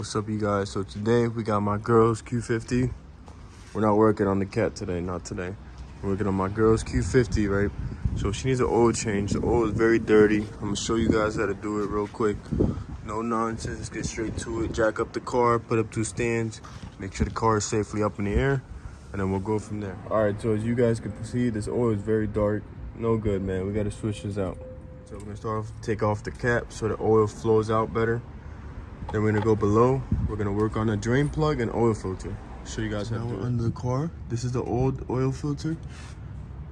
What's up, you guys? So today we got my girl's Q50. We're not working on the cat today, not today. We're working on my girl's Q50, right? So she needs an oil change. The oil is very dirty. I'm gonna show you guys how to do it real quick. No nonsense, let's get straight to it. Jack up the car, put up 2 stands, make sure the car is safely up in the air, and then we'll go from there. All right, so as you guys can see, this oil is very dark. No good, man. We gotta switch this out. So we're gonna start off, take off the cap so the oil flows out better. Then we're gonna go below. We're gonna work on a drain plug and oil filter. Show you guys how to do it. Under the car, this is the old oil filter.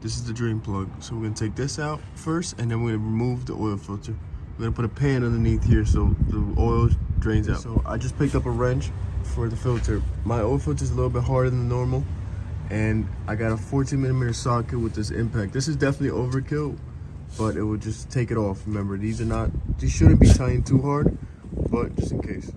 This is the drain plug. So we're gonna take this out first, and then we're gonna remove the oil filter. We're gonna put a pan underneath here so the oil drains out. So I just picked up a wrench for the filter. My oil filter is a little bit harder than normal, and I got a 14mm socket with this impact. This is definitely overkill, but it will just take it off. Remember, these shouldn't be tightened too hard, but just in case.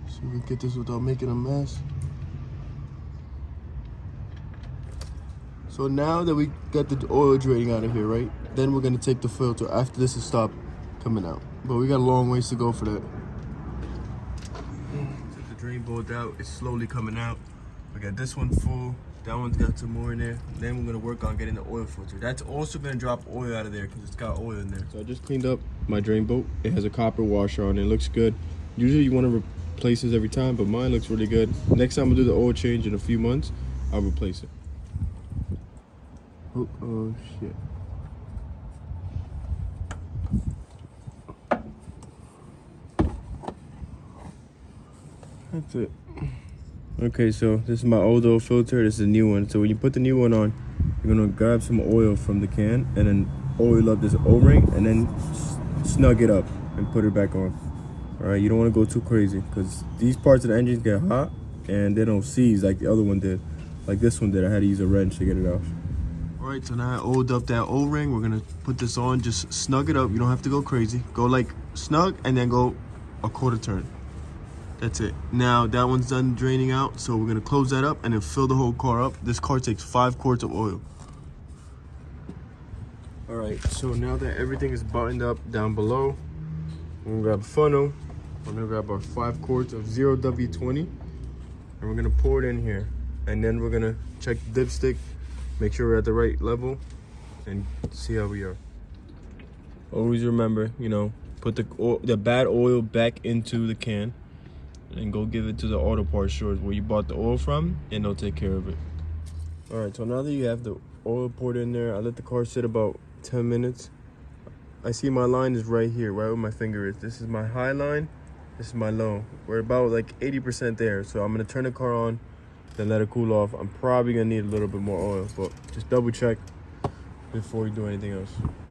So we get this without making a mess. So now that we got the oil draining out of here, right? Then we're gonna take the filter after this has stopped coming out. But we got a long ways to go for that. Took the drain bolt out, it's slowly coming out. We got this one full, that one's got some more in there. Then we're gonna work on getting the oil filter. That's also gonna drop oil out of there because it's got oil in there. So I just cleaned up my drain bolt. It has a copper washer on it, looks good. Usually you wanna replace this every time, but mine looks really good. Next time we'll do the oil change in a few months, I'll replace it. Oh shit. That's it. Okay, so this is my old oil filter. This is a new one. So when you put the new one on, you're gonna grab some oil from the can and then oil up this O-ring and then snug it up and put it back on. All right, you don't want to go too crazy because these parts of the engines get hot and they don't seize like the other one did. Like this one did. I had to use a wrench to get it off. All right, so now I oiled up that O-ring. We're gonna put this on, just snug it up. You don't have to go crazy. Go like snug and then go a quarter turn. That's it. Now that one's done draining out, so we're gonna close that up and then fill the whole car up. This car takes 5 quarts of oil. All right, so now that everything is buttoned up down below, we're gonna grab a funnel. We're gonna grab our 5 quarts of 0W20, and we're gonna pour it in here. And then we're gonna check the dipstick, make sure we're at the right level, and see how we are. Always remember, you know, put the bad oil back into the can and go give it to the auto parts stores where you bought the oil from, and they'll take care of it. All right, so now that you have the oil poured in there, I let the car sit about 10 minutes. I see my line is right here, right where my finger is. This is my high line, this is my low. We're about like 80% there, so I'm gonna turn the car on, then let it cool off. I'm probably gonna need a little bit more oil, but just double check before you do anything else.